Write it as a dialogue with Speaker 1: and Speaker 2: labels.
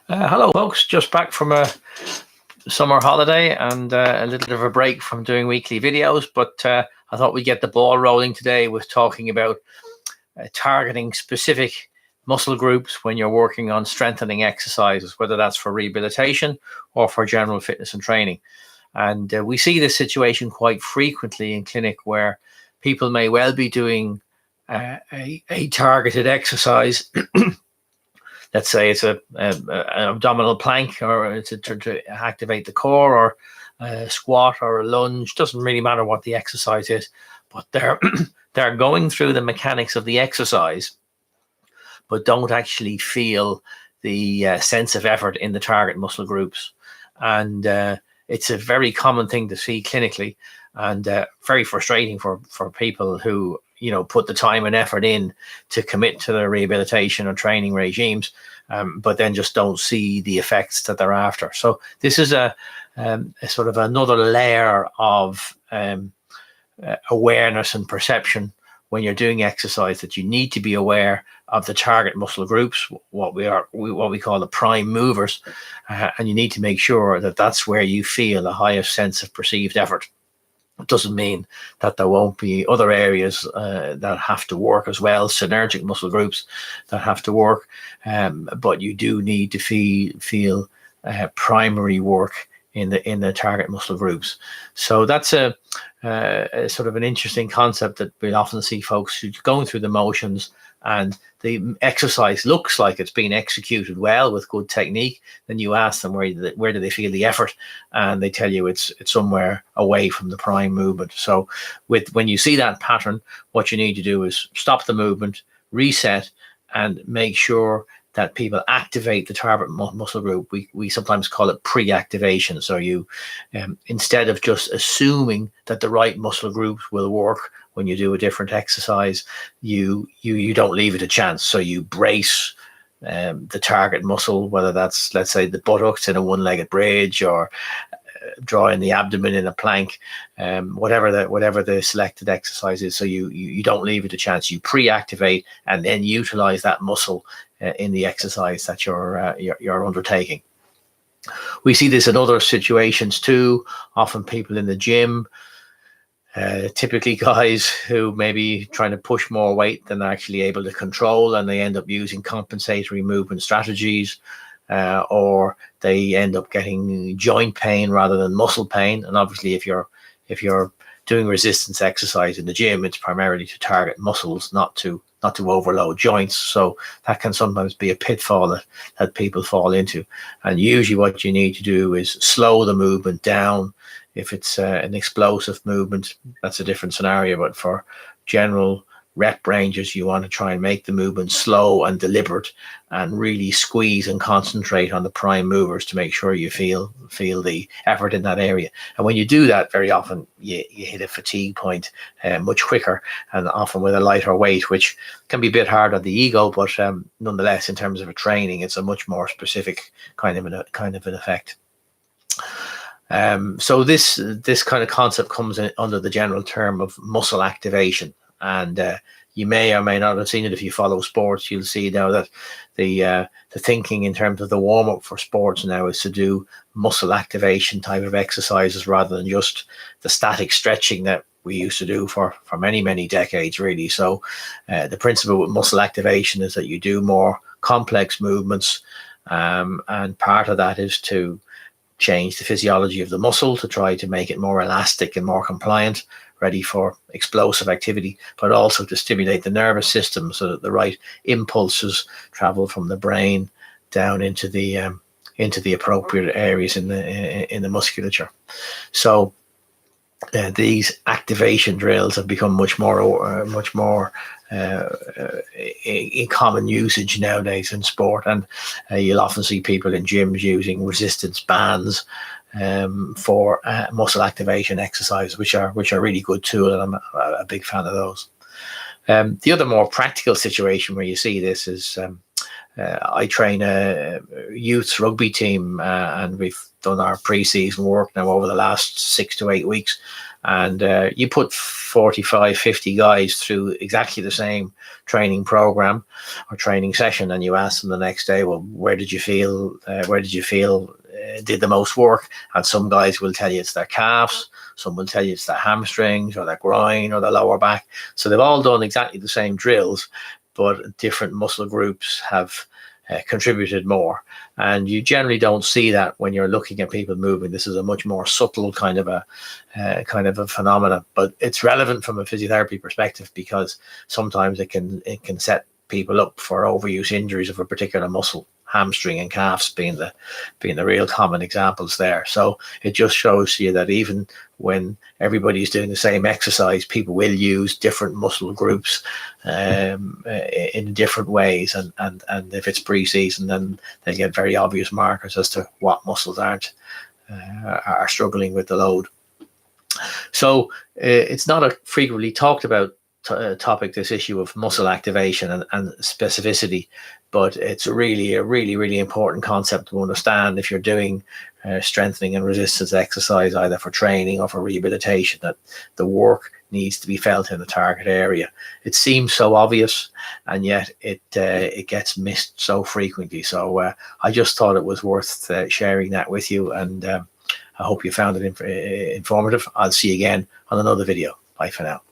Speaker 1: Hello, folks. Just back from a summer holiday and a little bit of a break from doing weekly videos, but I thought we'd get the ball rolling today with talking about targeting specific muscle groups when you're working on strengthening exercises, whether that's for rehabilitation or for general fitness and training. And we see this situation quite frequently in clinic where people may well be doing a targeted exercise. Let's say it's an abdominal plank, or it's to activate the core, or a squat or a lunge. Doesn't really matter what the exercise is, but they're they're going through the mechanics of the exercise, but don't actually feel the sense of effort in the target muscle groups. And it's a very common thing to see clinically, and very frustrating for people who put the time and effort in to commit to their rehabilitation or training regimes, but then just don't see the effects that they're after. So this is a sort of another layer of awareness and perception when you're doing exercise, that you need to be aware of the target muscle groups, what we call the prime movers, and you need to make sure that that's where you feel the highest sense of perceived effort. It doesn't mean that there won't be other areas that have to work as well, synergic muscle groups that have to work, but you do need to feel primary work in the target muscle groups. So that's a sort of an interesting concept that we often see folks who going through the motions, and the exercise looks like it's being executed well with good technique. Then you ask them where do they feel the effort, and they tell you it's somewhere away from the prime movement. So when you see that pattern, what you need to do is stop the movement, reset, and make sure that people activate the target muscle group. We sometimes call it pre-activation. So you, instead of just assuming that the right muscle groups will work when you do a different exercise, you don't leave it a chance. So you brace the target muscle, whether that's, let's say, the buttocks in a one-legged bridge, or drawing the abdomen in a plank, whatever the selected exercise is. So you don't leave it a chance. You pre-activate and then utilize that muscle in the exercise that you're undertaking. We see this in other situations too. Often people in the gym, typically guys who may be trying to push more weight than they're actually able to control, and they end up using compensatory movement strategies, or they end up getting joint pain rather than muscle pain. And obviously, if you're doing resistance exercise in the gym, it's primarily to target muscles, not to overload joints. So that can sometimes be a pitfall that people fall into. And usually what you need to do is slow the movement down. If it's an explosive movement, that's a different scenario. But for general rep ranges, you want to try and make the movement slow and deliberate, and really squeeze and concentrate on the prime movers to make sure you feel the effort in that area. And when you do that, very often you hit a fatigue point much quicker, and often with a lighter weight, which can be a bit hard on the ego, but nonetheless, in terms of a training, it's a much more specific kind of an effect. So this kind of concept comes in under the general term of muscle activation. And you may or may not have seen it. If you follow sports, you'll see now that the thinking in terms of the warm-up for sports now is to do muscle activation type of exercises rather than just the static stretching that we used to do for many decades, really. So the principle with muscle activation is that you do more complex movements, and part of that is to change the physiology of the muscle to try to make it more elastic and more compliant, ready for explosive activity, but also to stimulate the nervous system so that the right impulses travel from the brain down into the appropriate areas in the musculature. So these activation drills have become much more in common usage nowadays in sport, and you'll often see people in gyms using resistance bands for muscle activation exercise, which are really good too, and I'm a big fan of those. The other more practical situation where you see this is I train a youth rugby team, and we've done our pre-season work now over the last 6 to 8 weeks, and you put 45, 50 guys through exactly the same training program or training session, and you ask them the next day, well, where did you feel did the most work? And some guys will tell you it's their calves, some will tell you it's their hamstrings or their groin or their lower back. So they've all done exactly the same drills, but different muscle groups have contributed more. And you generally don't see that when you're looking at people moving. This is a much more subtle kind of a phenomenon, but it's relevant from a physiotherapy perspective because sometimes it can set people up for overuse injuries of a particular muscle, hamstring and calves being the real common examples there. So it just shows you that even when everybody's doing the same exercise, people will use different muscle groups in different ways, and if it's pre-season, then they get very obvious markers as to what muscles are struggling with the load. So it's not a frequently talked about topic, this issue of muscle activation and specificity, but it's really a really important concept to understand if you're doing strengthening and resistance exercise, either for training or for rehabilitation, that the work needs to be felt in the target area. It seems so obvious, and yet it gets missed so frequently. So I just thought it was worth sharing that with you, and I hope you found it informative. I'll see you again on another video. Bye for now.